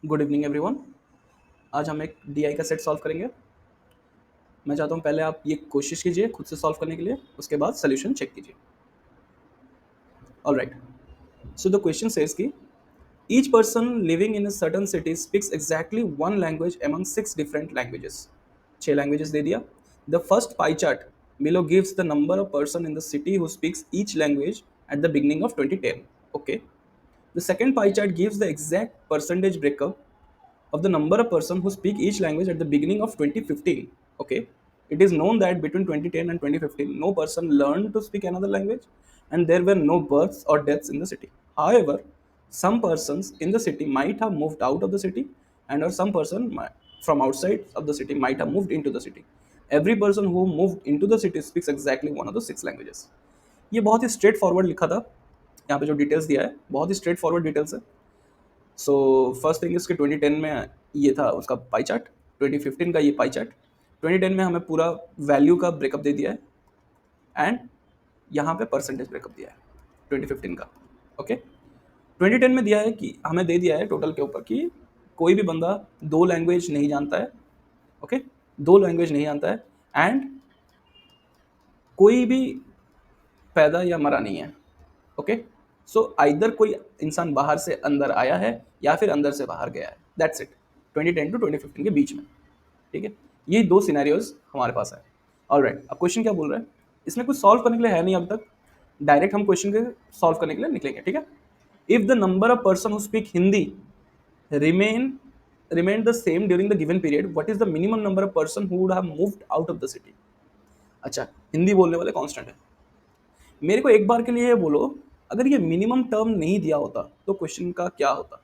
Good evening everyone. आज हम एक डीआई का सेट सॉल्व करेंगे। मैं चाहता हूँ पहले आप ये कोशिश कीजिए खुद से सॉल्व करने के लिए, उसके बाद सोल्यूशन चेक कीजिए। Alright, so the question says कि each person living in a certain city speaks exactly one language among 6 different languages. 6 languages दे दिया। The first pie chart below gives the number of person in the city who speaks each language at the beginning of 2010। Okay, the second pie chart gives the exact percentage breakup of the number of person who speak each language at the beginning of 2015. Okay, it is known that between 2010 and 2015 no person learned to speak another language and there were no births or deaths in the city. However, some persons in the city might have moved out of the city and or some person from outside of the city might have moved into the city. Every person who moved into the city speaks exactly one of the 6 languages. ये बहुत ही straight forward लिखा था। यहाँ पे जो details दिया है बहुत ही स्ट्रेट फॉरवर्ड डिटेल्स है। सो फर्स्ट थिंग इसके 2010 में ये था उसका पाई चार्ट, 2015 का ये पाई चार्ट। 2010 में हमें पूरा वैल्यू का ब्रेकअप दे दिया है एंड यहाँ पे परसेंटेज ब्रेकअप दिया है 2015 का। ओके, 2010 में दिया है कि हमें दे दिया है टोटल के ऊपर कि कोई भी बंदा 2 लैंग्वेज नहीं जानता है। ओके, 2 लैंग्वेज नहीं जानता है एंड कोई भी पैदा या मरा नहीं है। ओके, सो आइदर कोई इंसान बाहर से अंदर आया है या फिर अंदर से बाहर गया है। दैट्स इट, 2010 टू 2015 के बीच में। ठीक है, ये 2 सिनेरियोज हमारे पास है। ऑलराइट, अब क्वेश्चन क्या बोल रहा है, इसमें कुछ सॉल्व करने के लिए है नहीं अब तक, डायरेक्ट हम क्वेश्चन के सॉल्व करने के लिए निकलेंगे। ठीक है, if the number of person who speak Hindi remain remained the same during the given period, what is the minimum number of person who would have moved out of the city? अच्छा, हिंदी बोलने वाले constant है। मेरे को एक बार के लिए ये बोलो, अगर ये मिनिमम टर्म नहीं दिया होता तो क्वेश्चन का क्या होता,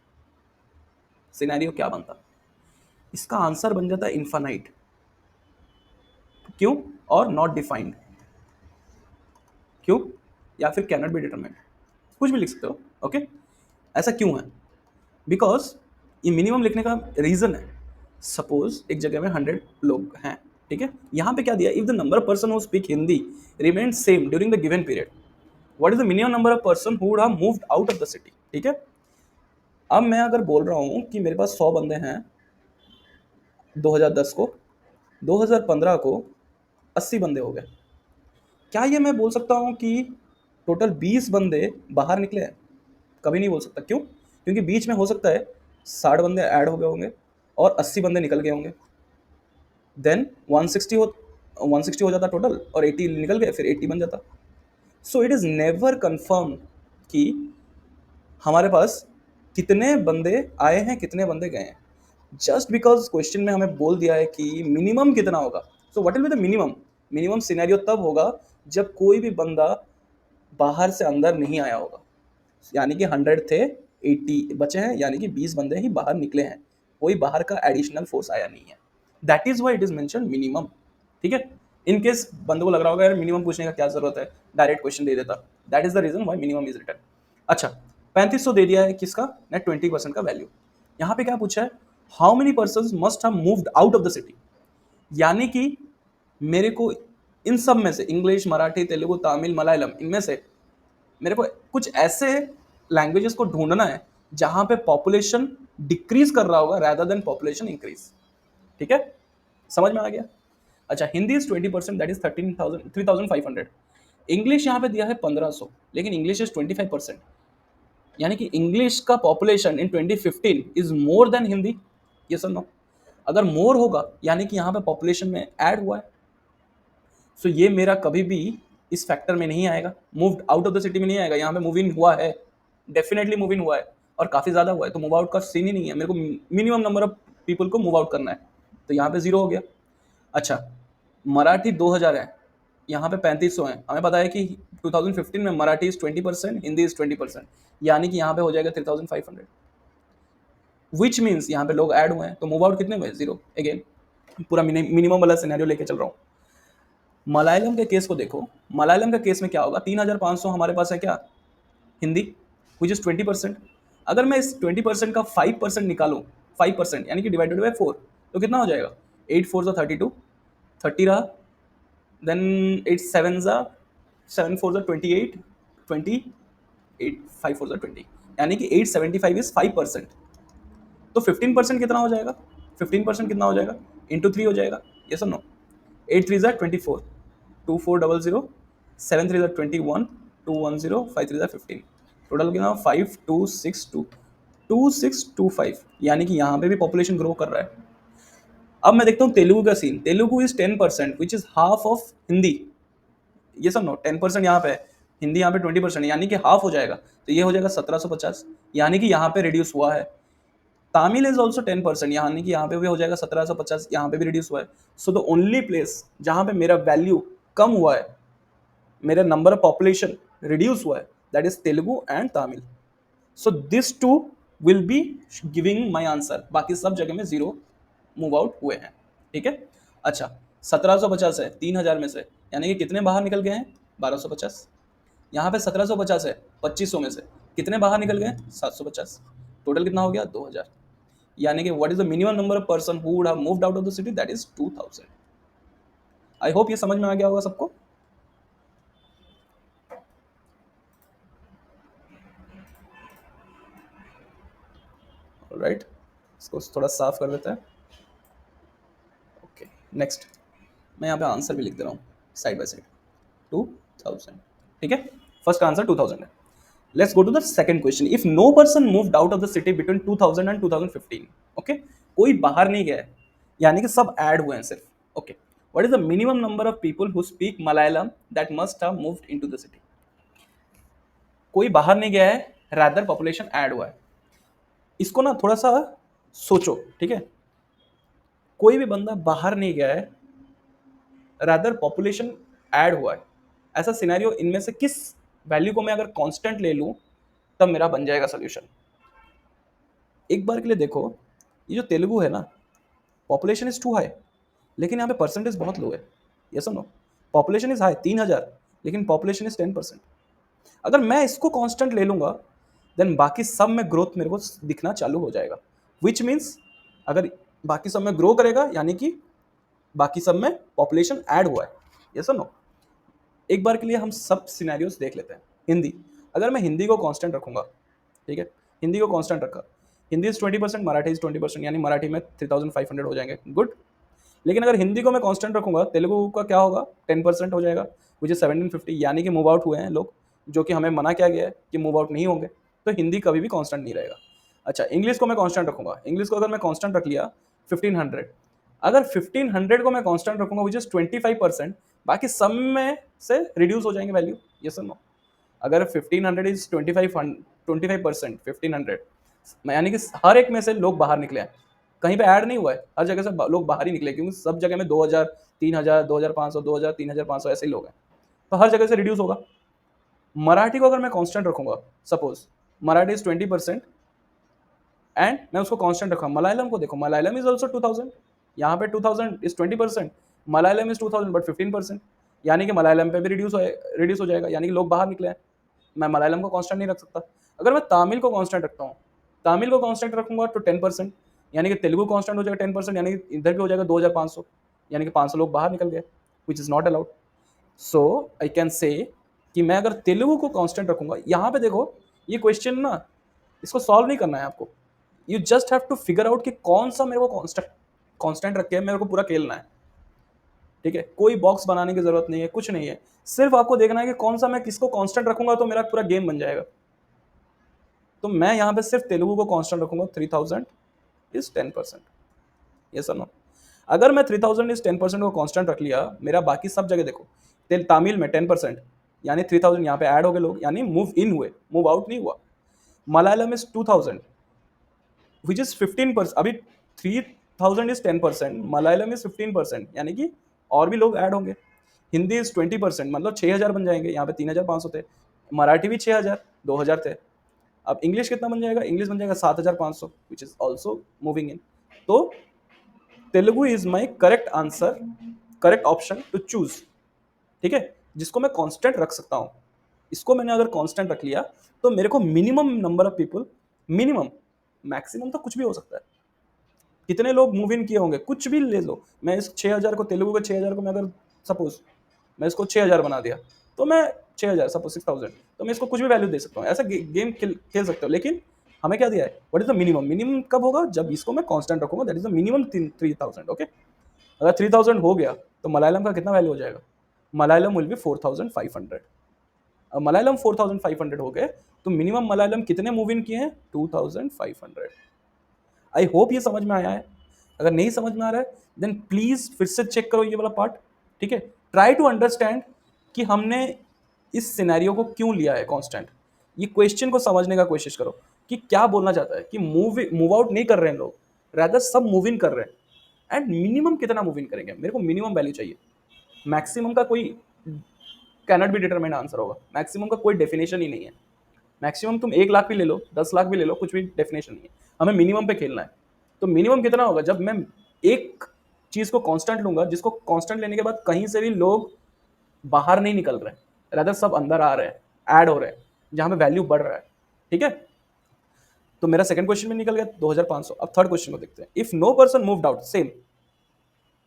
सिनेरियो क्या बनता? इसका आंसर बन जाता है इन्फानाइट। क्यों? और नॉट डिफाइंड। क्यों? या फिर कैनॉट बी डिटरमाइंड, कुछ भी लिख सकते हो। ओके, ऐसा क्यों है? बिकॉज ये मिनिमम लिखने का रीजन है, सपोज एक जगह में 100 लोग हैं। ठीक है, यहाँ पे क्या दिया, if the number of person who speak Hindi remain same during the given period, what is the minimum number of person who would have moved out of the city. ठीक है, अब मैं अगर बोल रहा हूँ कि मेरे पास 100 बंदे हैं 2010 को, 2015 को 80 बंदे हो गए, क्या ये मैं बोल सकता हूँ कि टोटल 20 बंदे बाहर निकले हैं? कभी नहीं बोल सकता। क्यों? क्योंकि बीच में हो सकता है 60 बंदे ऐड हो गए होंगे और 80 बंदे निकल गए होंगे, देन 160 हो जाता टोटल और 80 निकल गए, फिर 80 बन जाता। So it is never confirm कि हमारे पास कितने बंदे आए हैं कितने बंदे गए हैं। जस्ट बिकॉज क्वेश्चन में हमें बोल दिया है कि मिनिमम कितना होगा, so what will be the minimum? Minimum scenario तब होगा जब कोई भी बंदा बाहर से अंदर नहीं आया होगा, यानी कि 100 थे 80 बचे हैं, यानी कि 20 बंदे ही बाहर निकले हैं, कोई बाहर का एडिशनल फोर्स आया नहीं है। That is why it is mention minimum. ठीक है, इन केस बंदे को लग रहा होगा यार मिनिमम पूछने का क्या जरूरत है, डायरेक्ट क्वेश्चन दे देता। That is the reason why minimum is written. अच्छा, 3500 दे दिया है किसका, नेट 20% का वैल्यू। यहाँ पे क्या पूछा है, how many person must have moved out of the city, यानी कि मेरे को इन सब में से इंग्लिश मराठी तेलुगु तमिल मलयालम इनमें से मेरे को कुछ ऐसे लैंग्वेजेस को ढूंढना है जहां पे पॉपुलेशन डिक्रीज कर रहा होगा रैदर देन पॉपुलेशन इंक्रीज। ठीक है, समझ में आ गया? अच्छा, Hindi is 20%, that is 3500। English यहाँ पे दिया है 1500, लेकिन इंग्लिश इज 25%, यानी कि इंग्लिश का population in 2015 is more than Hindi. ये सर नो, अगर मोर होगा यानी कि यहाँ पे पॉपुलेशन में ऐड हुआ है। सो ये मेरा कभी भी इस फैक्टर में नहीं आएगा, moved out of the city में नहीं आएगा। यहाँ पे मूव इन हुआ है, डेफिनेटली मूव इन हुआ है और काफ़ी ज़्यादा हुआ है, तो मूव आउट का सीन ही नहीं है। मेरे को मिनिमम नंबर ऑफ पीपल को मूव आउट करना है, तो यहाँ पे 0 हो गया। अच्छा, मराठी 2000 है, यहाँ पे 3500 है। हमें पता है कि 2015 में मराठी इज 20%, हिंदी इज 20%, यानी कि यहाँ पे हो जाएगा 3500, विच मीन्स यहाँ पे लोग ऐड हुए हैं, तो मूव आउट कितने हुए? 0। अगेन पूरा मिनिमम वाला सिनेरियो लेके चल रहा हूँ। मलयालम के केस को देखो, मलयालम के केस में क्या होगा, 3500 हमारे पास है क्या, हिंदी, विच इज 20%। अगर मैं इस 20% का 5% निकालूं, 5% यानी कि डिवाइडेड बाई 4, तो कितना हो जाएगा? 8 4 जा 32, 30 रहा, देन 8 7 जा 7 4 जा 28, 20 8 5 4 जा 20, यानी कि 875 इज 5%। तो 15% कितना हो जाएगा, 15% कितना हो जाएगा, इंटू 3 हो जाएगा, ये सर नो। 8 3 ज़ा 24, 2400, 7 3 ज़ा 21, 210, 5 3 ज़ा 15, टोटल कितना 5262, 2625, यानी कि यहाँ पे भी पॉपुलेशन ग्रो कर रहा है। अब मैं देखता हूँ तेलुगु का सीन, Telugu is 10%, which is half of Hindi, ये सब नो 10% यहाँ पे है, हिंदी यहाँ पे 20%, यानी कि हाफ हो जाएगा, तो ये हो जाएगा 1750, यानी कि यहाँ पे रिड्यूस हुआ है। तामिल इज ऑल्सो 10%, यानी कि यहाँ पे भी हो जाएगा 1750, यहाँ पे भी रिड्यूस हुआ है। सो द ओनली प्लेस जहाँ पे मेरा वैल्यू कम हुआ है, मेरा नंबर ऑफ पॉपुलेशन रिड्यूस हुआ है, that is Telugu and Tamil. So this too will be giving my answer, बाकी सब जगह में जीरो मूव आउट हुए हैं, ठीक है। अच्छा, 1750 है 3000 में से, यानी कि कितने बाहर निकल गए हैं, 1250। यहाँ पे 1750 है 2500 में से कितने बाहर निकल गए, 750, टोटल कितना हो गया 2000, यानी कि what is the minimum number of person who would have moved out of the city, that is 2000। I hope ये समझ में आ गया होगा सबको। राइट, इसको थोड़ा साफ कर लेते हैं। ओके, नेक्स्ट मैं यहाँ पे आंसर भी लिख दे रहा हूँ साइड बाय साइड, 2000, ठीक है। फर्स्ट का आंसर 2000 है। Let's go to the second question, if no person moved out of the city between 2000 and 2015, okay, कोई बाहर नहीं गया है, यानी कि सब ऐड हुए हैं सिर्फ, okay, what is the minimum number of people who speak Malayalam that must have moved into the city. कोई बाहर नहीं गया है, रादर पॉपुलेशन ऐड हुआ है। इसको ना थोड़ा सा सोचो, ठीक है, कोई भी बंदा बाहर नहीं गया है, रादर पॉपुलेशन ऐड हुआ है, ऐसा सिनेरियो इनमें से किस वैल्यू को मैं अगर कांस्टेंट ले लूं तब मेरा बन जाएगा सोल्यूशन। एक बार के लिए देखो, ये जो तेलुगु है ना, पॉपुलेशन इज टू हाई, लेकिन यहाँ पे परसेंटेज बहुत लो है, ये सुनो, पॉपुलेशन इज हाई 3000, लेकिन पॉपुलेशन इज 10%। अगर मैं इसको कांस्टेंट ले लूंगा देन बाकी सब में ग्रोथ मेरे को दिखना चालू हो जाएगा, विच मीन्स अगर बाकी सब में ग्रो करेगा यानी कि बाकी सब में पॉपुलेशन ऐड हुआ है, ये सुनो। एक बार के लिए हम सब सिनेरियोस देख लेते हैं। हिंदी, अगर मैं हिंदी को कांस्टेंट रखूंगा, ठीक है, हिंदी को कांस्टेंट रखा, हिंदी इज 20%, मराठी इज 20%, यानी मराठी में 3500 हो जाएंगे, गुड। लेकिन अगर हिंदी को मैं कांस्टेंट रखूंगा, तेलुगु का क्या होगा, 10% हो जाएगा, विच इज 1750, यानी कि मूव आउट हुए हैं लोग, जो कि हमें मना किया गया है कि मूव आउट नहीं होंगे, तो हिंदी कभी भी कांस्टेंट नहीं रहेगा। अच्छा, इंग्लिश को मैं कांस्टेंट रखूंगा, इंग्लिश को अगर मैं कांस्टेंट रख लिया 1500, अगर 1500 को मैं कांस्टेंट रखूंगा विच इज 25%, बाकी सब में से रिड्यूस हो जाएंगे वैल्यू, ये सर नो। अगर 1500 इज 25%, 1500 यानी कि हर एक में से लोग बाहर निकले हैं, कहीं पे ऐड नहीं हुआ है, हर जगह से लोग बाहर ही निकले, क्योंकि सब जगह में 2000, 3000, 2500, 2000, 3500 ऐसे ही लोग हैं, तो हर जगह से रिड्यूस होगा। मराठी को अगर मैं कांस्टेंट रखूंगा, सपोज मराठी इज 20% एंड मैं उसको कांस्टेंट रखूंगा, मलयालम को देखो, मलयालम इज ऑल्सो 2000, यहाँ पे 2000 इज 20%, मलयालम इज 2000 बट 15%, यानी कि मलयालम पे भी रिड्यूस हो जाएगा, यानी कि लोग बाहर निकले हैं, मैं मलयालम को कांस्टेंट नहीं रख सकता। अगर मैं तमिल को कांस्टेंट रखता हूँ, तमिल को कांस्टेंट रखूंगा तो 10%, यानी कि तेलुगु कांस्टेंट हो जाएगा 10%, यानी कि इधर भी हो जाएगा 2500, यानी कि 500 लोग बाहर निकल गए, which is not allowed. So I can say कि मैं अगर तेलुगु को कांस्टेंट रखूंगा, यहाँ पे देखो ये क्वेश्चन ना, इसको सॉल्व नहीं करना है आपको, you just have to figure out कि कौन सा मेरे को कांस्टेंट रख के मेरे को पूरा खेलना है, ठीक है, कोई बॉक्स बनाने की जरूरत नहीं है, कुछ नहीं है, सिर्फ आपको देखना है कि कौन सा मैं किसको कांस्टेंट रखूंगा तो मेरा पूरा गेम बन जाएगा। तो मैं यहाँ पे सिर्फ तेलुगु को कांस्टेंट रखूंगा, 3000 इज 10%, ये सर नो। अगर मैं 3000 इज 10% को कांस्टेंट रख लिया, मेरा बाकी सब जगह देखो, तमिल में 10%, यानी 3000 यहाँ पे ऐड हो गए लोग, यानी मूव इन हुए, मूव आउट नहीं हुआ। मलयालम इज 2000 विच इज 15%, अभी 3000 इज 10%, मलयालम इज 15%, यानी कि और भी लोग ऐड होंगे। हिंदी इज 20%, मतलब 6000 बन जाएंगे, यहाँ पे 3500 थे, मराठी भी 6000, 2000 थे। अब इंग्लिश कितना बन जाएगा, इंग्लिश बन जाएगा 7500, which is also moving in. तो Telugu is my correct answer, correct option to choose, ठीक है, जिसको मैं कांस्टेंट रख सकता हूं। इसको मैंने अगर कांस्टेंट रख लिया तो मेरे को minimum number of people, minimum, maximum तो कुछ भी हो सकता है, कितने लोग मूव इन किए होंगे, कुछ भी ले लो। मैं इस 6000 को, तेलुगु के 6000 को मैं अगर सपोज मैं इसको 6000 बना दिया, तो मैं 6000 सपोज 6000, तो मैं इसको कुछ भी वैल्यू दे सकता हूँ, ऐसा गेम खेल सकता हूँ। लेकिन हमें क्या दिया है, what is the minimum, minimum कब होगा जब इसको मैं कांस्टेंट रखूंगा, that is the minimum 3000। Okay, अगर 3000 हो गया तो मलयालम का कितना वैल्यू हो जाएगा, मलयालम विल बी 4500। अब मलयालम 4500 हो गए तो मिनिमम मलयालम कितने मूव इन किए हैं, 2500। आई होप ये समझ में आया है। अगर नहीं समझ में आ रहा है देन प्लीज फिर से चेक करो ये वाला पार्ट, ठीक है। ट्राई टू अंडरस्टैंड कि हमने इस सिनेरियो को क्यों लिया है कांस्टेंट। ये क्वेश्चन को समझने का कोशिश करो कि क्या बोलना चाहता है, कि मूव आउट नहीं कर रहे हैं लोग, रादर सब मूव इन कर रहे हैं। एंड मिनिमम कितना मूव इन करेंगे, मेरे को मिनिमम वैल्यू चाहिए। मैक्सिमम का कोई कैनॉट बी डिटरमाइन आंसर होगा, मैक्सिमम का कोई डेफिनेशन ही नहीं है। मैक्सिमम तुम 1 लाख भी ले लो, 10 लाख भी ले लो, कुछ भी डेफिनेशन नहीं है, हमें मिनिमम पे खेलना है। तो मिनिमम कितना होगा, जब मैं एक चीज को कांस्टेंट लूंगा, जिसको कांस्टेंट लेने के बाद कहीं से भी लोग बाहर नहीं निकल रहे हैं, रादर सब अंदर आ रहे हैं, ऐड हो रहे हैं, जहां पे वैल्यू बढ़ रहा है, ठीक है। तो मेरा सेकंड क्वेश्चन में निकल गया 2500। अब थर्ड क्वेश्चन को देखते हैं। If no person moved out same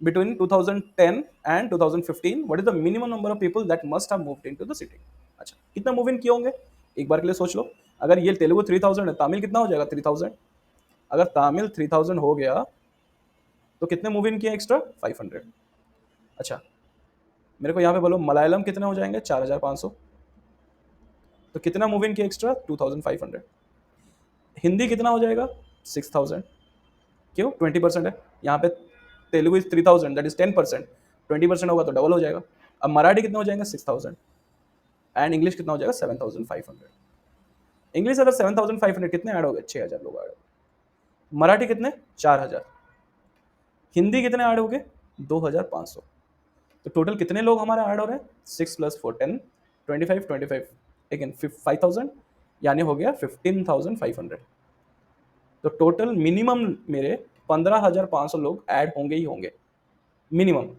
between 2010 and 2015, what is the minimum number of people that must have moved into the city? अच्छा, कितना मूव इन किए होंगे एक बार के लिए सोच लो। अगर ये तेलुगु 3000 है, तमिल कितना हो जाएगा 3000। अगर तमिल 3000 हो गया तो कितने मूव इन किए एक्स्ट्रा, 500। अच्छा, मेरे को यहाँ पे बोलो मलयालम कितने हो जाएंगे, 4500। तो कितना मूव इन किया एक्स्ट्रा, 2500। हिंदी कितना हो जाएगा, 6000। क्यों, 20% है यहाँ पे। Telugu is 3000, that is 10%। 20% होगा तो डबल हो जाएगा। अब मराठी कितने हो जाएंगे, 6000। एंड इंग्लिश कितना हो जाएगा, 7500। इंग्लिश अगर 7500, कितने ऐड हो गए, 6000 लोग ऐड हो गए। मराठी कितने, 4000। हिंदी कितने ऐड हो गए, 2500। तो टोटल कितने लोग हमारे ऐड हो रहे हैं, 6 + 4 10, 25 अगेन 5000, यानी हो गया 15500। तो टोटल मिनिमम मेरे 15500 लोग ऐड होंगे ही होंगे, मिनिमम।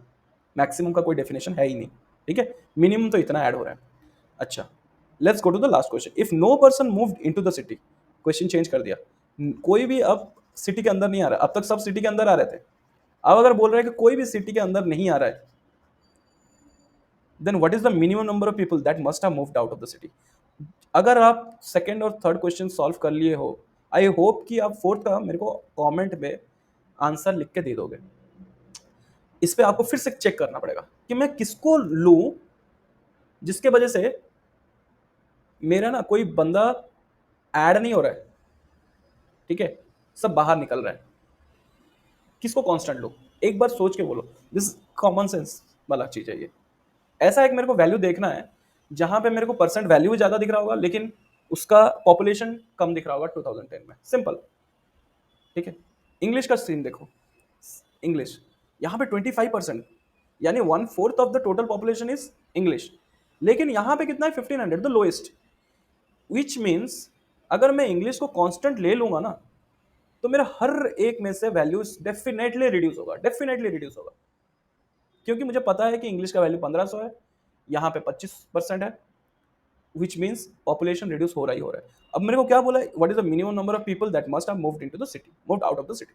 मैक्सिमम का कोई डेफिनेशन है ही नहीं, ठीक है। मिनिमम तो इतना ऐड हो रहा है। अच्छा, let's go to the last question. If no person moved into the city, question change कर दिया, कोई भी अब सिटी के अंदर नहीं आ रहा। अब तक सब सिटी के अंदर आ रहे थे, अब अगर बोल रहे हैं कि कोई भी सिटी के अंदर नहीं आ रहा है, then what is the minimum number of people that must have moved out of the city. अगर आप सेकंड और थर्ड क्वेश्चन सॉल्व कर लिए हो, आई होप कि आप फोर्थ का मेरे को कमेंट में आंसर लिख के दे दोगे। इस पे आपको फिर से चेक करना पड़ेगा कि मैं किसको लूं जिसके वजह से मेरा ना कोई बंदा ऐड नहीं हो रहा है, ठीक है, सब बाहर निकल रहा है। किसको कांस्टेंट लो, एक बार सोच के बोलो। दिस कॉमन सेंस वाला चीज है ये। ऐसा एक मेरे को वैल्यू देखना है जहां पे मेरे को परसेंट वैल्यू ज्यादा दिख रहा होगा लेकिन उसका पॉपुलेशन कम दिख रहा होगा 2010 में, सिंपल, ठीक है। इंग्लिश का सीन देखो, इंग्लिश यहाँ पे 25%, यानी 1/4 of the total population is English, लेकिन यहाँ पे कितना है, 1500, द लोएस्ट। विच मीन्स अगर मैं इंग्लिश को कांस्टेंट ले लूंगा ना, तो मेरा हर एक में से वैल्यूज डेफिनेटली रिड्यूस होगा, डेफिनेटली रिड्यूस होगा। क्योंकि मुझे पता है कि इंग्लिश का वैल्यू 1500 है, यहाँ पे 25% है, विच मीन्स पॉपुलेशन रिड्यूस हो रहा ही हो रहा है। अब मेरे को क्या बोला है, what is the minimum number of people that must have moved into the city, moved out of the city.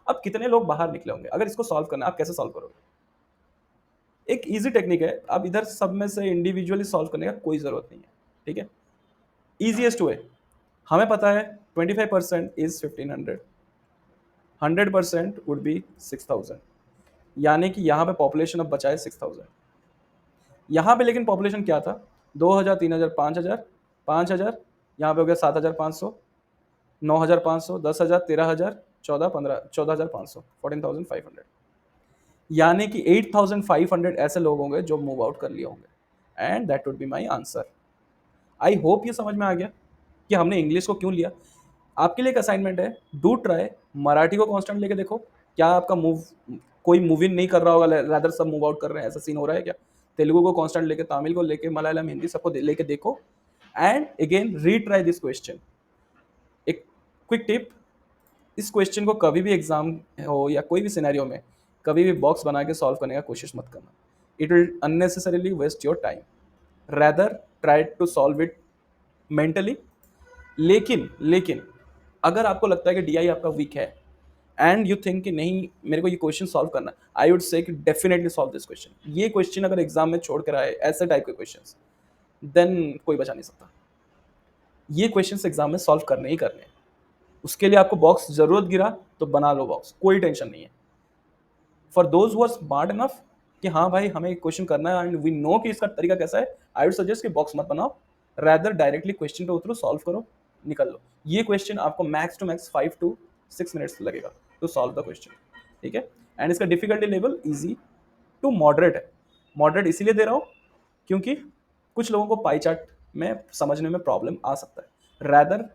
अब कितने लोग बाहर निकले होंगे, अगर इसको सॉल्व करना है, आप कैसे सॉल्व करोगे। एक इजी टेक्निक है, अब इधर सब में से इंडिविजुअली सॉल्व करने का कोई जरूरत नहीं है, ठीक है। इजीएस्ट वे, हमें पता है 25% इज 1500, 100% वुड बी 6000, यानी कि यहाँ पे पॉपुलेशन अब बचा है 6000। यहाँ पे लेकिन पॉपुलेशन क्या था, 2000, 3000, 5000, 5000, यहाँ पे हो गया 7500, 9500, 10000, 13000, 14, 15, 14500, 14500, यानी कि 8500 ऐसे लोग होंगे जो मूव आउट कर लिए होंगे। And that would be my answer. I hope ये समझ में आ गया कि हमने इंग्लिश को क्यों लिया। आपके लिए एक असाइनमेंट है, डू ट्राई मराठी को कांस्टेंट लेके देखो, क्या आपका मूव कोई मूव इन नहीं कर रहा होगा, रादर सब मूव आउट कर रहे हैं, ऐसा सीन हो रहा है क्या। तेलुगु को कांस्टेंट लेके, तमिल को लेके, मलयालम, हिंदी सबको लेके देखो। And again retry this question. एक क्विक टिप, इस क्वेश्चन को कभी भी एग्जाम हो या कोई भी सिनेरियो में कभी भी बॉक्स बना के सॉल्व करने का कोशिश मत करना। It will unnecessarily waste your time, rather try to solve it mentally. लेकिन अगर आपको लगता है कि डीआई आपका वीक है एंड यू थिंक कि नहीं मेरे को ये क्वेश्चन सॉल्व करना, आई वुड से कि डेफिनेटली सॉल्व दिस क्वेश्चन। ये क्वेश्चन अगर एग्जाम में छोड़ कर आए ऐसे टाइप के क्वेश्चन, देन कोई बचा नहीं सकता। ये क्वेश्चन एग्जाम में सॉल्व करने ही करने हैं, उसके लिए आपको बॉक्स जरूरत गिरा तो बना लो बॉक्स, कोई टेंशन नहीं है। For those who are smart enough कि हाँ भाई हमें क्वेश्चन करना है एंड वी नो कि इसका तरीका कैसा है, आई वुड सजेस्ट कि बॉक्स मत बनाओ, रैदर डायरेक्टली क्वेश्चन पे उतरो, सॉल्व करो, निकल लो। ये क्वेश्चन आपको max to max 5 to 6 minutes लगेगा टू सॉल्व द क्वेश्चन, ठीक है। एंड इसका difficulty level easy to moderate है। मॉडरेट इसीलिए दे रहा हूँ क्योंकि कुछ लोगों को पाई चार्ट में समझने में प्रॉब्लम आ सकता है। रैदर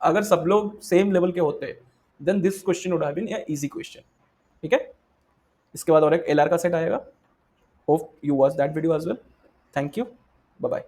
अगर सब लोग सेम लेवल के होते then this question would have been a easy question, ठीक है। इसके बाद और एक एलआर का सेट आएगा। Hope you watch that video as well. Thank you, bye bye.